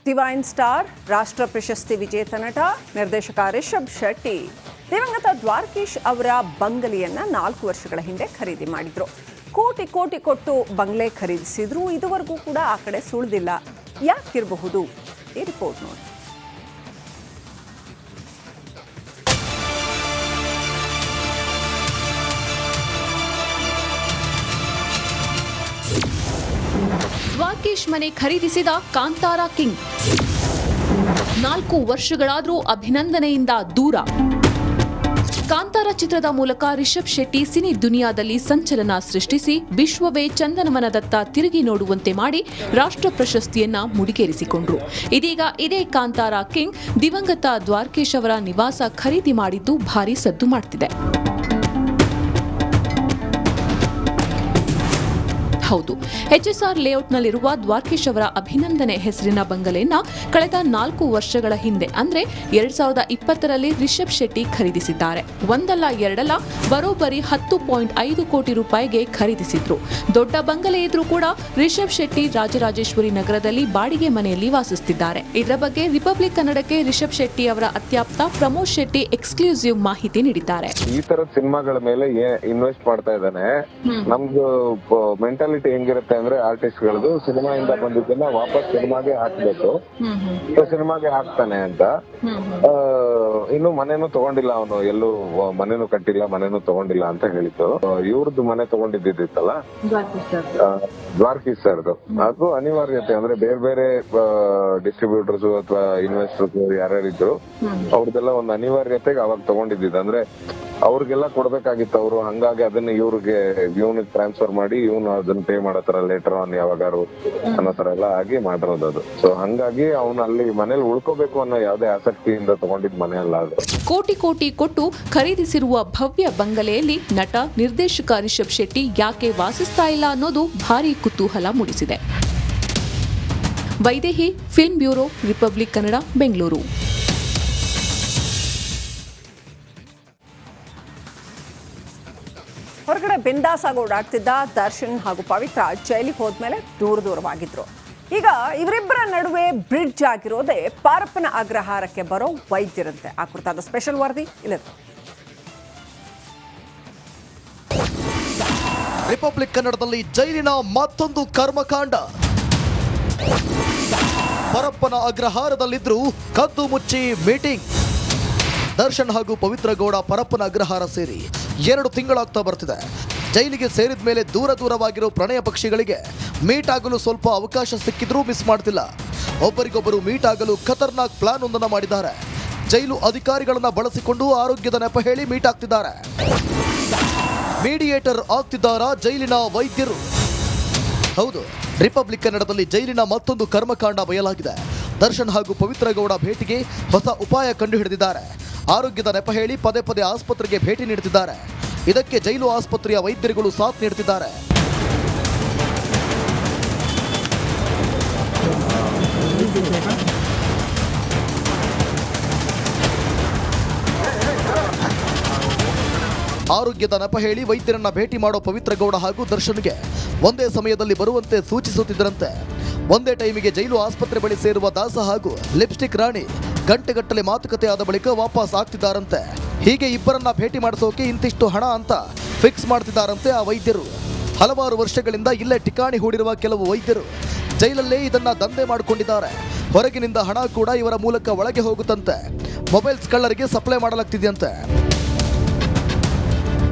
Divine star, ರಾಷ್ಟ್ರ ಪ್ರಶಸ್ತಿ ವಿಜೇತ ನಟ, ನಿರ್ದೇಶಕ ರಿಷಬ್ ಶೆಟ್ಟಿ ದಿವಂಗತ ದ್ವಾರಕೀಶ್ ಅವರ ಬಂಗಲೆಯನ್ನ 4 ವರ್ಷಗಳ ಹಿಂದೆ ಖರೀದಿ ಮಾಡಿದ್ರು. ಕೋಟಿ ಕೋಟಿ ಕೊಟ್ಟು ಬಂಗ್ಲೆ ಖರೀದಿಸಿದ್ರು. ಇದುವರೆಗೂ ಕೂಡ ಆ ಕಡೆ ಸುಳಿದಿಲ್ಲ. ಯಾಕಿರಬಹುದು? ಈ ರಿಪೋರ್ಟ್ ನೋಡಿ. ದ್ವಾರಕೀಶ್ ಮನೆ ಖರೀದಿಸಿದ ಕಾಂತಾರ ಕಿಂಗ್ 4 ವರ್ಷಗಳಾದರೂ ಅಭಿನಂದನೆಯಿಂದ ದೂರ. ಕಾಂತಾರ ಚಿತ್ರದ ಮೂಲಕ ರಿಷಬ್ ಶೆಟ್ಟಿ ಸಿನಿ ದುನಿಯಾದಲ್ಲಿ ಸಂಚಲನ ಸೃಷ್ಟಿಸಿ ವಿಶ್ವವೇ ಚಂದನವನದತ್ತ ತಿರುಗಿ ನೋಡುವಂತೆ ಮಾಡಿ ರಾಷ್ಟ್ರ ಪ್ರಶಸ್ತಿಯನ್ನ ಮುಡಿಗೇರಿಸಿಕೊಂಡ್ರು. ಇದೀಗ ಇದೇ ಕಾಂತಾರ ಕಿಂಗ್ ದಿವಂಗತ ದ್ವಾರಕೀಶ್ ಅವರ ನಿವಾಸ ಖರೀದಿ ಮಾಡಿದ್ದು ಭಾರೀ ಸದ್ದು ಮಾಡ್ತಿದೆ. ಹೌದು, HSR ಲೇಔಟ್ನಲ್ಲಿರುವ ದ್ವಾರಕೀಶ್ ಅವರ ಅಭಿನಂದನೆ ಹೆಸರಿನ ಬಂಗಲೆಯನ್ನ ಕಳೆದ 4 ವರ್ಷಗಳ ಹಿಂದೆ ಅಂದ್ರೆ 2020ರಲ್ಲಿ ರಿಷಬ್ ಶೆಟ್ಟಿ ಖರೀದಿಸಿದ್ದಾರೆ. ಒಂದಲ್ಲ ಎರಡಲ್ಲ ಬರೋಬ್ಬರಿ 10.5 ಕೋಟಿ ರೂಪಾಯಿಗೆ ಖರೀದಿಸಿದ್ರು. ದೊಡ್ಡ ಬಂಗಲೆ ಇದ್ರೂ ಕೂಡ ರಿಷಬ್ ಶೆಟ್ಟಿ ರಾಜರಾಜೇಶ್ವರಿ ನಗರದಲ್ಲಿ ಬಾಡಿಗೆ ಮನೆಯಲ್ಲಿ ವಾಸಿಸುತ್ತಿದ್ದಾರೆ. ಇದರ ಬಗ್ಗೆ ರಿಪಬ್ಲಿಕ್ ಕನ್ನಡಕ್ಕೆ ರಿಷಬ್ ಶೆಟ್ಟಿ ಅವರ ಅತ್ಯಾಪ್ತ ಪ್ರಮೋದ್ ಶೆಟ್ಟಿ ಎಕ್ಸ್ಕ್ಲೂಸಿವ್ ಮಾಹಿತಿ ನೀಡಿದ್ದಾರೆ. ಈ ತರ ಸಿನಿಮಾಗಳ ಮೇಲೆ ಇನ್ವೆಸ್ಟ್ ಮಾಡ್ತಾ ಇದ್ದಾನೆ. ನಮ್ದು ಮೆಂಟಾಲಿಟಿ ಹೆಂಗಿರುತ್ತೆ ಅಂದ್ರೆ ಆರ್ಟಿಸ್ಟ್ ಗಳದು ಸಿನಿಮಾಯಿಂದ ಬಂದಿದ್ದನ್ನ ವಾಪಸ್ ಸಿನಿಮಾಗೆ ಹಾಕ್ಬೇಕು, ಸಿನಿಮಾಗೆ ಹಾಕ್ತಾನೆ ಅಂತ. ಇನ್ನು ಮನೇನು ತಗೊಂಡಿಲ್ಲ ಅವನು, ಎಲ್ಲೂ ಮನೇನು ಕಟ್ಟಿಲ್ಲ, ಮನೇನು ತಗೊಂಡಿಲ್ಲ ಅಂತ ಹೇಳಿದ್ದು. ಇವ್ರದ್ದು ಮನೆ ತಗೊಂಡಿದ್ದಿತ್ತಲ್ಲ ದ್ವಾರಕೀಶ್ ಸರ್ದು, ಅದು ಅನಿವಾರ್ಯತೆ ಅಂದ್ರೆ ಬೇರೆ ಬೇರೆ ಡಿಸ್ಟ್ರಿಬ್ಯೂಟರ್ಸ್ ಅಥವಾ ಇನ್ವೆಸ್ಟರ್ಸ್ ಯಾರ್ಯಾರಿದ್ರು ಅವ್ರದ್ದೆಲ್ಲ ಒಂದು ಅನಿವಾರ್ಯತೆಗೆ ಅವಾಗ ತಗೊಂಡಿದ್ದಿದ್ದು. ಅಂದ್ರೆ ಅವ್ರಿಗೆಲ್ಲ ಕೊಡ್ಬೇಕಾಗಿತ್ತು ಅವರು. ಹಂಗಾಗಿ ಅದನ್ನ ಇವನಿಗೆ ಟ್ರಾನ್ಸ್ಫರ್ ಮಾಡಿ ಇವನು ಅದನ್ನ ಪೇ ಮಾಡತ್ತಾರ ಲೇಟರ್ ಆನ್ ಯಾವಾಗಾರು ಅನ್ನೋ ತರ ಎಲ್ಲ ಆಗಿ ಮಾಡಿರೋದು ಅದು. ಸೊ ಹಂಗಾಗಿ ಅವನು ಅಲ್ಲಿ ಮನೇಲಿ ಉಳ್ಕೋಬೇಕು ಅನ್ನೋ ಯಾವ್ದೇ ಆಸಕ್ತಿಯಿಂದ ತಗೊಂಡಿದ್ ಮನೆ ಅಲ್ಲ ಅದು. ಕೋಟಿ ಕೋಟಿ ಕೊಟ್ಟು ಖರೀದಿಸಿರುವ ಭವ್ಯ ಬಂಗಲೆಯಲ್ಲಿ ನಟ ನಿರ್ದೇಶಕ ರಿಷಬ್ ಶೆಟ್ಟಿ ಯಾಕೆ ವಾಸಿಸ್ತಾ ಇಲ್ಲ ಅನ್ನೋದು ಭಾರೀ ಕುತೂಹಲ ಮೂಡಿಸಿದೆ. Vaidehi, film bureau, republic Kannada, Bengaluru. ಹೊರಗಡೆ ಬಿಂದಾಸಾಗಿ ಓಡಾಡ್ತಿದ್ದ ದರ್ಶನ್ ಹಾಗೂ ಪವಿತ್ರ ಜೈಲಿಗೆ ಹೋದ್ಮೇಲೆ ದೂರವಾಗಿದ್ರು. ಈಗ ಇವರಿಬ್ಬರ ನಡುವೆ ಬ್ರಿಡ್ಜ್ ಆಗಿರೋದೇ ಪಾರಪ್ಪನ ಅಗ್ರಹಾರಕ್ಕೆ ಬರೋ ವೈದ್ಯರಂತೆ. ಆ ಕುರಿತಾದ ಸ್ಪೆಷಲ್ ವರದಿ ಇಲ್ಲ. ರಿಪಬ್ಲಿಕ್ ಕನ್ನಡದಲ್ಲಿ ಜೈಲಿನ ಮತ್ತೊಂದು ಕರ್ಮಕಾಂಡ. ಪರಪ್ಪನ ಅಗ್ರಹಾರದಲ್ಲಿದ್ರು ಕದ್ದು ಮುಚ್ಚಿ ಮೀಟಿಂಗ್. ದರ್ಶನ್ ಹಾಗೂ ಪವಿತ್ರ ಗೌಡ ಪರಪ್ಪನ ಅಗ್ರಹಾರ ಸೇರಿ 2 ತಿಂಗಳಾಗ್ತಾ ಬರ್ತಿದೆ. ಜೈಲಿಗೆ ಸೇರಿದ ಮೇಲೆ ದೂರವಾಗಿರೋ ಪ್ರಣಯ ಪಕ್ಷಿಗಳಿಗೆ ಮೀಟ್ ಆಗಲು ಸ್ವಲ್ಪ ಅವಕಾಶ ಸಿಕ್ಕಿದ್ರೂ ಮಿಸ್ ಮಾಡ್ತಿಲ್ಲ. ಒಬ್ಬರಿಗೊಬ್ಬರು ಮೀಟ್ ಆಗಲು ಖತರ್ನಾಕ್ ಪ್ಲಾನ್ ಒಂದನ್ನು ಮಾಡಿದ್ದಾರೆ. ಜೈಲು ಅಧಿಕಾರಿಗಳನ್ನ ಬಳಸಿಕೊಂಡು ಆರೋಗ್ಯದ ನೆಪ ಹೇಳಿ ಮೀಟ್ ಆಗ್ತಿದ್ದಾರೆ. ಮೀಡಿಯೇಟರ್ ಆಗ್ತಿದ್ದಾರಾ ಜೈಲಿನ ವೈದ್ಯರು? ಹೌದು, ರಿಪಬ್ಲಿಕ್ ಕನ್ನಡದಲ್ಲಿ ಜೈಲಿನ ಮತ್ತೊಂದು ಕರ್ಮಕಾಂಡ ಬಯಲಾಗಿದೆ. ದರ್ಶನ್ ಹಾಗೂ ಪವಿತ್ರ ಗೌಡ ಭೇಟಿಗೆ ಹೊಸ ಉಪಾಯ ಕಂಡು ಹಿಡಿದಿದ್ದಾರೆ. ಆರೋಗ್ಯದ ನೆಪ ಹೇಳಿ ಪದೇ ಪದೇ ಆಸ್ಪತ್ರೆಗೆ ಭೇಟಿ ನೀಡುತ್ತಿದ್ದಾರೆ. ಇದಕ್ಕೆ ಜೈಲು ಆಸ್ಪತ್ರೆಯ ವೈದ್ಯರುಗಳು ಸಾಥ್ ನೀಡುತ್ತಿದ್ದಾರೆ. ಆರೋಗ್ಯದ ನೆಪ ಹೇಳಿ ವೈದ್ಯರನ್ನ ಭೇಟಿ ಮಾಡೋ ಪವಿತ್ರ ಗೌಡ ಹಾಗೂ ದರ್ಶನ್ಗೆ ಒಂದೇ ಸಮಯದಲ್ಲಿ ಬರುವಂತೆ ಸೂಚಿಸುತ್ತಿದ್ದರಂತೆ. ಒಂದೇ ಟೈಮಿಗೆ ಜೈಲು ಆಸ್ಪತ್ರೆ ಬಳಿ ಸೇರುವ ದಾಸ ಹಾಗೂ ಲಿಪ್ಸ್ಟಿಕ್ ರಾಣಿ ಗಂಟೆಗಟ್ಟಲೆ ಮಾತುಕತೆ ಆದ ಬಳಿಕ ವಾಪಸ್ ಆಗ್ತಿದ್ದಾರಂತೆ. ಹೀಗೆ ಇಬ್ಬರನ್ನ ಭೇಟಿ ಮಾಡಿಸೋಕೆ ಇಂತಿಷ್ಟು ಹಣ ಅಂತ ಫಿಕ್ಸ್ ಮಾಡ್ತಿದ್ದಾರಂತೆ ಆ ವೈದ್ಯರು. ಹಲವಾರು ವರ್ಷಗಳಿಂದ ಇಲ್ಲೇ ಠಿಕಾಣಿ ಹೂಡಿರುವ ಕೆಲವು ವೈದ್ಯರು ಜೈಲಲ್ಲೇ ಇದನ್ನ ದಂಧೆ ಮಾಡಿಕೊಂಡಿದ್ದಾರೆ. ಹೊರಗಿನಿಂದ ಹಣ ಕೂಡ ಇವರ ಮೂಲಕ ಒಳಗೆ ಹೋಗುತ್ತಂತೆ. Mobiles ಕಳ್ಳರಿಗೆ supply ಮಾಡಲಾಗ್ತಿದೆಯಂತೆ.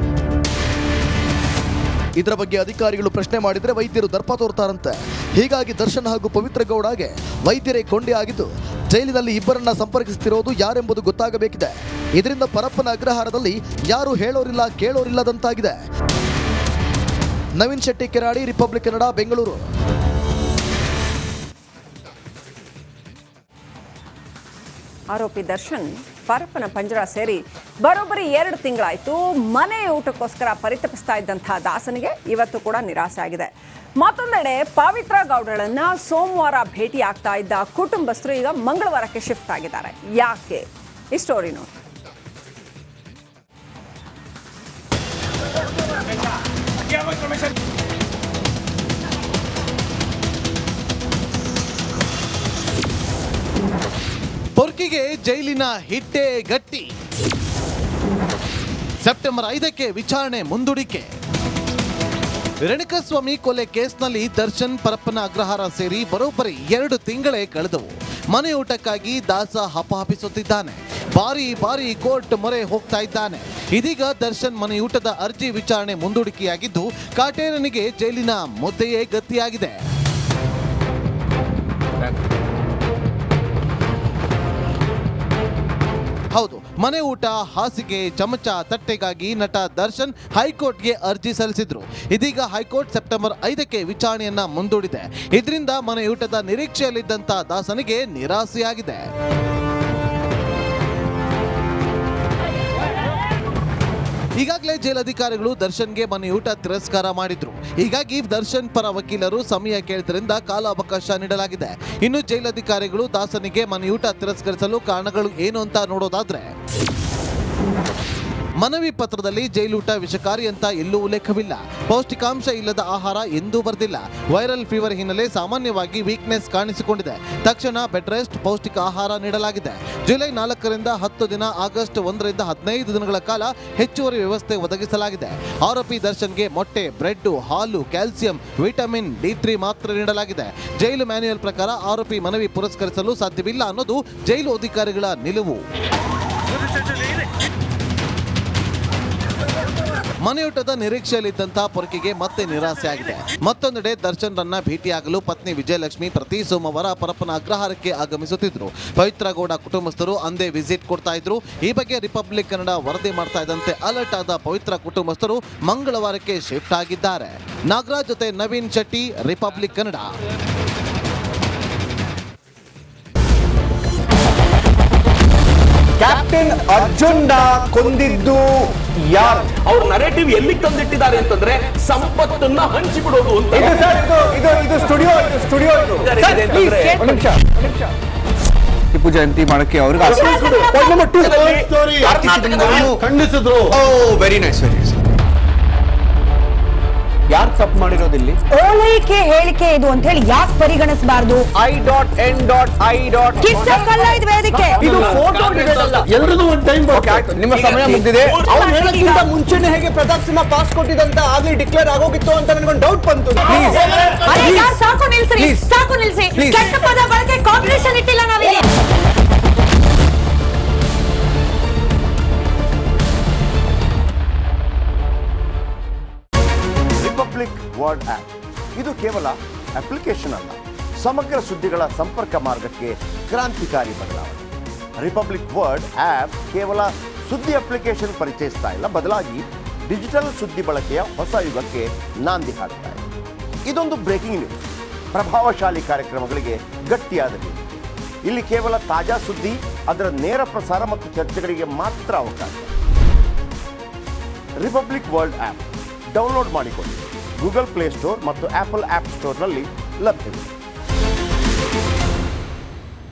ಇದರ ಬಗ್ಗೆ ಅಧಿಕಾರಿಗಳು ಪ್ರಶ್ನೆ ಮಾಡಿದ್ರೆ ವೈದ್ಯರು ದರ್ಪ ತೋರ್ತಾರಂತೆ. ಹೀಗಾಗಿ ದರ್ಶನ್ ಹಾಗೂ ಪವಿತ್ರ ಗೌಡಗೆ ವೈದ್ಯರೇ ಕೊಂಡಿ ಆಗಿದ್ದು ಜೈಲಿನಲ್ಲಿ ಇಬ್ಬರನ್ನ ಸಂಪರ್ಕಿಸುತ್ತಿರೋದು ಯಾರೆಂಬುದು ಗೊತ್ತಾಗಬೇಕಿದೆ. ಇದರಿಂದ ಪರಪ್ಪನ ಅಗ್ರಹಾರದಲ್ಲಿ ಯಾರು ಹೇಳೋರಿಲ್ಲ ಕೇಳೋರಿಲ್ಲದಂತಾಗಿದೆ. ನವೀನ್ ಶೆಟ್ಟಿ ಕೆರಾಡಿ, ರಿಪಬ್ಲಿಕ್ ಕನ್ನಡ, ಬೆಂಗಳೂರು. ಆರೋಪಿ ದರ್ಶನ್ ಪರಪ್ಪನ ಪಂಜರ ಸೇರಿ ಬರೋಬ್ಬರಿ 2 ತಿಂಗಳಾಯಿತು. ಮನೆ ಊಟಕ್ಕೋಸ್ಕರ ಪರಿತಪಿಸ್ತಾ ಇದ್ದಂತಹ ದಾಸನಿಗೆ ಇವತ್ತು ಕೂಡ ನಿರಾಸೆ ಆಗಿದೆ. ಮತ್ತೊಂದೆಡೆ ಪವಿತ್ರ ಗೌಡಳನ್ನ ಸೋಮವಾರ ಭೇಟಿ ಆಗ್ತಾ ಇದ್ದ ಕುಟುಂಬಸ್ಥರು ಈಗ ಮಂಗಳವಾರಕ್ಕೆ ಶಿಫ್ಟ್ ಆಗಿದ್ದಾರೆ. ಯಾಕೆ? ಈ ಸ್ಟೋರಿ ನೋಡಿ. ಪೊರ್ಕಿಗೆ ಜೈಲಿನ ಹಿಟ್ಟೆ ಗಟ್ಟಿ. ಸೆಪ್ಟೆಂಬರ್ 5ಕ್ಕೆ ವಿಚಾರಣೆ ಮುಂದೂಡಿಕೆ. ರೇಣುಕಾಸ್ವಾಮಿ ಕೊಲೆ ಕೇಸ್ನಲ್ಲಿ ದರ್ಶನ್ ಪರಪ್ಪನ ಅಗ್ರಹಾರ ಸೇರಿ ಬರೋಬ್ಬರಿ 2 ತಿಂಗಳೇ ಕಳೆದವು. ಮನೆಯೂಟಕ್ಕಾಗಿ ದಾಸ ಹಪಹಪಿಸುತ್ತಿದ್ದಾನೆ. ಬಾರಿ ಬಾರಿ ಕೋರ್ಟ್ ಮೊರೆ ಹೋಗ್ತಾ ಇದ್ದಾನೆ. ಇದೀಗ ದರ್ಶನ್ ಮನೆಯೂಟದ ಅರ್ಜಿ ವಿಚಾರಣೆ ಮುಂದೂಡಿಕೆಯಾಗಿದ್ದು ಕಾಟೇರನಿಗೆ ಜೈಲಿನ ಮುದ್ದೆಯೇ ಗತಿಯಾಗಿದೆ. ಹೌದು, ಮನೆ ಊಟ, ಹಾಸಿಗೆ, ಚಮಚ, ತಟ್ಟೆಗಾಗಿ ನಟ ದರ್ಶನ್ ಹೈಕೋರ್ಟ್ಗೆ ಅರ್ಜಿ ಸಲ್ಲಿಸಿದ್ರು. ಇದೀಗ ಹೈಕೋರ್ಟ್ ಸೆಪ್ಟೆಂಬರ್ 5ಕ್ಕೆ ವಿಚಾರಣೆಯನ್ನ ಮುಂದೂಡಿದೆ. ಇದರಿಂದ ಮನೆಯೂಟದ ನಿರೀಕ್ಷೆಯಲ್ಲಿದ್ದಂತ ದಾಸನಿಗೆ ನಿರಾಸೆಯಾಗಿದೆ. ಈಗಾಗಲೇ ಜೈಲಧಿಕಾರಿಗಳು ದರ್ಶನ್ಗೆ ಮನೆಯೂಟ ತಿರಸ್ಕಾರ ಮಾಡಿದ್ರು. ಹೀಗಾಗಿ ದರ್ಶನ್ ಪರ ವಕೀಲರು ಸಮಯ ಕೇಳಿದ್ರಿಂದ ಕಾಲಾವಕಾಶ ನೀಡಲಾಗಿದೆ. ಇನ್ನು ಜೈಲಧಿಕಾರಿಗಳು ದಾಸನಿಗೆ ಮನೆಯೂಟ ತಿರಸ್ಕರಿಸಲು ಕಾರಣಗಳು ಏನು ಅಂತ ನೋಡೋದಾದ್ರೆ, ಮನವಿ ಪತ್ರದಲ್ಲಿ ಜೈಲೂಟ ವಿಷಕಾರಿ ಅಂತ ಎಲ್ಲೂ ಉಲ್ಲೇಖವಿಲ್ಲ. ಪೌಷ್ಟಿಕಾಂಶ ಇಲ್ಲದ ಆಹಾರ ಎಂದೂ ಬರೆದಿಲ್ಲ. ವೈರಲ್ ಫೀವರ್ ಹಿನ್ನೆಲೆ ಸಾಮಾನ್ಯವಾಗಿ ವೀಕ್ನೆಸ್ ಕಾಣಿಸಿಕೊಂಡಿದೆ. ತಕ್ಷಣ ಬೆಡ್ ರೆಸ್ಟ್, ಪೌಷ್ಟಿಕ ಆಹಾರ ನೀಡಲಾಗಿದೆ. ಜುಲೈ 4ರಿಂದ 10 ದಿನ, ಆಗಸ್ಟ್ 1ರಿಂದ 15 ದಿನಗಳ ಕಾಲ ಹೆಚ್ಚುವರಿ ವ್ಯವಸ್ಥೆ ಒದಗಿಸಲಾಗಿದೆ. ಆರೋಪಿ ದರ್ಶನ್ಗೆ ಮೊಟ್ಟೆ, ಬ್ರೆಡ್, ಹಾಲು, ಕ್ಯಾಲ್ಸಿಯಂ, ವಿಟಮಿನ್ D3 ಮಾತ್ರ ನೀಡಲಾಗಿದೆ. ಜೈಲು ಮ್ಯಾನ್ಯುಯಲ್ ಪ್ರಕಾರ ಆರೋಪಿ ಮನವಿ ಪುರಸ್ಕರಿಸಲು ಸಾಧ್ಯವಿಲ್ಲ ಅನ್ನೋದು ಜೈಲು ಅಧಿಕಾರಿಗಳ ನಿಲುವು. ಮನೆಯೂಟದ ನಿರೀಕ್ಷೆಯಲ್ಲಿದ್ದಂಥ ಪೊರ್ಕಿಗೆ ಮತ್ತೆ ನಿರಾಸೆಯಾಗಿದೆ. ಮತ್ತೊಂದೆಡೆ ದರ್ಶನ್ ರನ್ನ ಭೇಟಿಯಾಗಲು ಪತ್ನಿ ವಿಜಯಲಕ್ಷ್ಮಿ ಪ್ರತಿ ಸೋಮವಾರ ಪರಪ್ಪನ ಅಗ್ರಹಾರಕ್ಕೆ ಆಗಮಿಸುತ್ತಿದ್ರು. ಪವಿತ್ರ ಗೌಡ ಕುಟುಂಬಸ್ಥರು ಅಂದೇ ವಿಸಿಟ್ ಕೊಡ್ತಾ ಇದ್ರು. ಈ ಬಗ್ಗೆ ರಿಪಬ್ಲಿಕ್ ಕನ್ನಡ ವರದಿ ಮಾಡ್ತಾ ಇದ್ದಂತೆ ಅಲರ್ಟ್ ಆದ ಪವಿತ್ರ ಕುಟುಂಬಸ್ಥರು ಮಂಗಳವಾರಕ್ಕೆ ಶಿಫ್ಟ್ ಆಗಿದ್ದಾರೆ. ನಾಗರಾಜ್ ಜೊತೆ ನವೀನ್ ಶೆಟ್ಟಿ, ರಿಪಬ್ಲಿಕ್ ಕನ್ನಡ. ಕ್ಯಾಪ್ಟನ್ ಅರ್ಜುನ್ ಕೊಂದಿದ್ದು ಯಾರು? ಅವ್ರ ನರೇಟಿವ್ ಎಲ್ಲಿ ತಂದಿಟ್ಟಿದ್ದಾರೆ ಅಂತಂದ್ರೆ ಸಂಪತ್ತನ್ನ ಹಂಚಿಬಿಡೋದು ಅಂತ. ಇದು ಸ್ಟುಡಿಯೋ ಟಿಪ್ಪು ಜಯಂತಿ ಮಾಡಕ್ಕೆ ಅವ್ರಿಗೆ ಖಂಡಿಸಿದ್ರು. Very nice. ಯಾರು ತಪ್ಪು ಮಾಡಿರೋದಿಲ್ಲಿ? ಓಲೈಕೆ ಹೇಳಿಕೆ ಇದು ಅಂತ ಹೇಳಿ ಯಾಕೆ ಪರಿಗಣಿಸಬಾರದು? I.N.I. ಇದು ವೇದಿಕೆ, ಇದು ಫೋಟೋ ಎಲ್ಲರದು ಒಂದು ಟೈಮ್. ನಿಮ್ಮ ಸಮಯ ಮುಗಿದಿದೆ. ಅವ್ರು ಹೇಳೋಕ್ಕಿಂತ ಮುಂಚೆನೆ ಹೇಗೆ ಪ್ರತಾಪ್ ಸಿಂಹ ಪಾಸ್ ಕೊಟ್ಟಿದಂತ ಆಗ್ಲಿ ಡಿಕ್ಲೇರ್ ಆಗೋಗಿತ್ತು ಅಂತ ನನಗೊಂದು ಡೌಟ್ ಬಂತು. ಸಾಕು ನಿಲ್ಸಿ. ಕೆಟ್ಟ ಪದ ಬಳಕೆ ಕಾಂಬಿನೇಷನ್ ಇಟ್ಟಿಲ್ಲ ನಾವಿಲ್ಲಿ. ರಿಪಬ್ಲಿಕ್ ವರ್ಡ್ ಆಪ್ ಇದು ಕೇವಲ ಅಪ್ಲಿಕೇಶನ್ ಅಲ್ಲ, ಸಮಗ್ರ ಸುದ್ದಿಗಳ ಸಂಪರ್ಕ ಮಾರ್ಗಕ್ಕೆ ಕ್ರಾಂತಿಕಾರಿ ಬದಲಾವಣೆ. ರಿಪಬ್ಲಿಕ್ ವರ್ಡ್ ಆಪ್ ಕೇವಲ ಸುದ್ದಿ ಅಪ್ಲಿಕೇಶನ್ ಪರಿಚಯಿಸ್ತಾ ಇಲ್ಲ, ಬದಲಾಗಿ ಡಿಜಿಟಲ್ ಸುದ್ದಿ ಬಳಕೆಯ ಹೊಸ ಯುಗಕ್ಕೆ ನಾಂದಿ ಹಾಡ್ತಾ ಇದೆ. ಇದೊಂದು ಬ್ರೇಕಿಂಗ್ ನ್ಯೂಸ್, ಪ್ರಭಾವಶಾಲಿ ಕಾರ್ಯಕ್ರಮಗಳಿಗೆ ಗಟ್ಟಿಯಾದ ನ್ಯೂಸ್. ಇಲ್ಲಿ ಕೇವಲ ತಾಜಾ ಸುದ್ದಿ, ಅದರ ನೇರ ಪ್ರಸಾರ ಮತ್ತು ಚರ್ಚೆಗಳಿಗೆ ಮಾತ್ರ ಅವಕಾಶ. ರಿಪಬ್ಲಿಕ್ ವರ್ಲ್ಡ್ ಆಪ್ ಡೌನ್ಲೋಡ್ ಮಾಡಿಕೊಳ್ಳಿ. ಗೂಗಲ್ ಪ್ಲೇ ಸ್ಟೋರ್ ಮತ್ತು ಆಪಲ್ ಆಪ್ ಸ್ಟೋರ್ನಲ್ಲಿ ಲಭ್ಯವಿದೆ.